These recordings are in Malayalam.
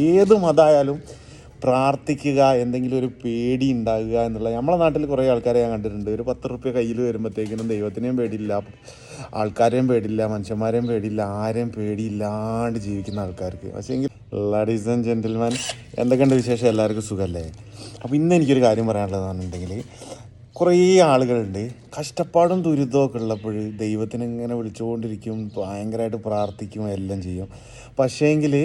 ഏത് മതമായാലും പ്രാർത്ഥിക്കുക, എന്തെങ്കിലും ഒരു പേടി ഉണ്ടാകുക എന്നുള്ളത്. നമ്മളെ നാട്ടിൽ കുറേ ആൾക്കാരെ ഞാൻ കണ്ടിട്ടുണ്ട്. ഒരു 10 റുപ്യ കയ്യിൽ വരുമ്പോഴത്തേക്കിനും ദൈവത്തിനെയും പേടിയില്ല, ആൾക്കാരെയും പേടിയില്ല, മനുഷ്യന്മാരെയും പേടിയില്ല, ആരെയും പേടിയില്ലാണ്ട് ജീവിക്കുന്ന ആൾക്കാർക്ക്. പക്ഷേ എങ്കിൽ ലേഡീസ് ആൻഡ് ജെൻറ്റിൽമാൻ, എന്തൊക്കെയുണ്ട് വിശേഷം? എല്ലാവർക്കും സുഖമല്ലേ? അപ്പോൾ ഇന്ന് എനിക്കൊരു കാര്യം പറയാനുള്ളതാണെന്നുണ്ടെങ്കിൽ, കുറേ ആളുകളുണ്ട് കഷ്ടപ്പാടും ദുരിതമൊക്കെ ഉള്ളപ്പോൾ ദൈവത്തിനെ ഇങ്ങനെ വിളിച്ചുകൊണ്ടിരിക്കും, ഭയങ്കരമായിട്ട് പ്രാർത്ഥിക്കും, എല്ലാം ചെയ്യും. പക്ഷേങ്കിൽ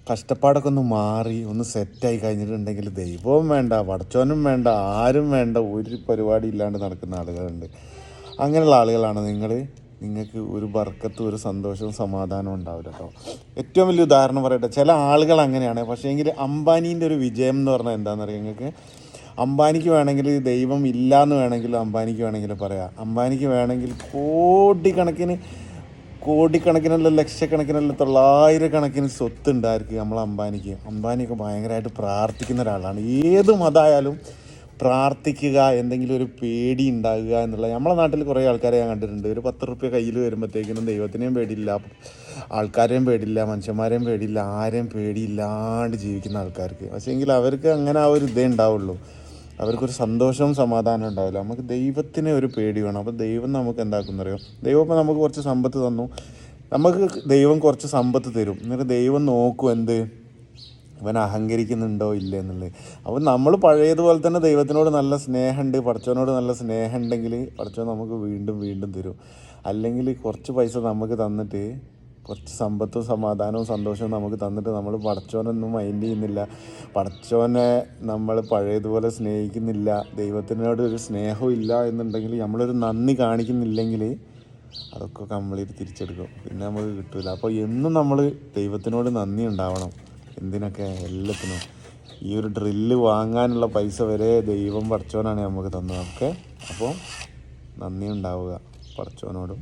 കഷ്ടപ്പാടൊക്കെ ഒന്ന് മാറി ഒന്ന് സെറ്റായി കഴിഞ്ഞിട്ടുണ്ടെങ്കിൽ ദൈവവും വേണ്ട, പടച്ചോനും വേണ്ട, ആരും വേണ്ട, ഒരു പരിപാടി ഇല്ലാണ്ട് നടക്കുന്ന ആളുകളുണ്ട്. അങ്ങനെയുള്ള ആളുകളാണ് നിങ്ങൾക്ക് ഒരു ബർക്കത്തും ഒരു സന്തോഷവും സമാധാനവും ഉണ്ടാവില്ല കേട്ടോ. ഏറ്റവും വലിയ ഉദാഹരണം പറയട്ടെ, ചില ആളുകൾ അങ്ങനെയാണ്. പക്ഷേ എങ്കിൽ അംബാനീൻ്റെ ഒരു വിജയം എന്ന് പറഞ്ഞാൽ എന്താണെന്നറിയാം നിങ്ങൾക്ക്? അംബാനിക്ക് വേണമെങ്കിൽ ദൈവം ഇല്ലയെന്ന് വേണമെങ്കിൽ അംബാനിക്ക് വേണമെങ്കിൽ പറയാം. അംബാനിക്ക് വേണമെങ്കിൽ കോടിക്കണക്കിനല്ല, ലക്ഷക്കണക്കിനല്ല, 900 കണക്കിന് സ്വത്ത് ഉണ്ടായിരിക്കും നമ്മളെ അംബാനിയൊക്കെ ഭയങ്കരമായിട്ട് പ്രാർത്ഥിക്കുന്ന ഒരാളാണ്. ഏത് മതമായാലും പ്രാർത്ഥിക്കുക, എന്തെങ്കിലും ഒരു പേടി ഉണ്ടാകുക എന്നുള്ളത്. നമ്മളെ നാട്ടിൽ കുറേ ആൾക്കാരെ ഞാൻ കണ്ടിട്ടുണ്ട്. ഒരു 10 റുപ്യ കയ്യിൽ വരുമ്പോഴത്തേക്കിനും ദൈവത്തിനെയും പേടിയില്ല, ആൾക്കാരെയും പേടിയില്ല, മനുഷ്യന്മാരെയും പേടിയില്ല, ആരെയും പേടിയില്ലാണ്ട് ജീവിക്കുന്ന ആൾക്കാർക്ക്. പക്ഷേ എങ്കിൽ അവർക്ക് അങ്ങനെ ആ ഒരു ഇതേ ഉണ്ടാവുള്ളൂ. അവർക്കൊരു സന്തോഷവും സമാധാനം ഉണ്ടാവില്ല. നമുക്ക് ദൈവത്തിന് ഒരു പേടി വേണം. അപ്പോൾ ദൈവം നമുക്ക് എന്താക്കുന്നറിയോ? ദൈവം ഇപ്പോൾ നമുക്ക് കുറച്ച് സമ്പത്ത് തന്നു. നമുക്ക് ദൈവം കുറച്ച് സമ്പത്ത് തരും. എന്നിട്ട് ദൈവം നോക്കും ഇവൻ അഹങ്കരിക്കുന്നുണ്ടോ ഇല്ല എന്നുള്ളത്. അപ്പോൾ നമ്മൾ പഴയതുപോലെ തന്നെ ദൈവത്തിനോട് നല്ല സ്നേഹമുണ്ട്, പടച്ചവനോട് നല്ല സ്നേഹം ഉണ്ടെങ്കിൽ പടച്ചവൻ നമുക്ക് വീണ്ടും വീണ്ടും തരും. അല്ലെങ്കിൽ കുറച്ച് പൈസ നമുക്ക് തന്നിട്ട്, കുറച്ച് സമ്പത്തും സമാധാനവും സന്തോഷവും നമുക്ക് തന്നിട്ട് നമ്മൾ പടച്ചോനൊന്നും മൈൻഡ് ചെയ്യുന്നില്ല, പടച്ചോനെ നമ്മൾ പഴയതുപോലെ സ്നേഹിക്കുന്നില്ല, ദൈവത്തിനോട് ഒരു സ്നേഹവും ഇല്ല എന്നുണ്ടെങ്കിൽ, നമ്മളൊരു നന്ദി കാണിക്കുന്നില്ലെങ്കിൽ അതൊക്കെ കംപ്ലീറ്റ് തിരിച്ചെടുക്കും. പിന്നെ നമുക്ക് കിട്ടില്ല. അപ്പോൾ എന്നും നമ്മൾ ദൈവത്തിനോട് നന്ദി ഉണ്ടാവണം. എന്തിനൊക്കെ? എല്ലാത്തിനും. ഈ ഒരു ഡ്രില്ല് വാങ്ങാനുള്ള പൈസ വരെ ദൈവം പടച്ചോനാണ് നമുക്ക് തന്നത്. ഓക്കെ, അപ്പോൾ നന്ദി ഉണ്ടാവുക പടച്ചോനോടും,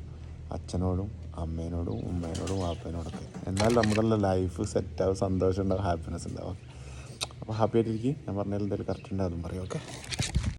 അച്ഛനോടും, അമ്മേനോടും, ഉമ്മേനോടും, വാപ്പേനോടൊക്കെ. എന്നാൽ നമ്മുടെ ലൈഫ് സെറ്റാവും, സന്തോഷം ഉണ്ടാവും, ഹാപ്പിനെസ് ഉണ്ടാവും. അപ്പോൾ ഹാപ്പി ആയിട്ടിരിക്കും. ഞാൻ പറഞ്ഞാൽ എന്തെങ്കിലും കറക്റ്റ് ഉണ്ട് അതും പറയും. ഓക്കെ.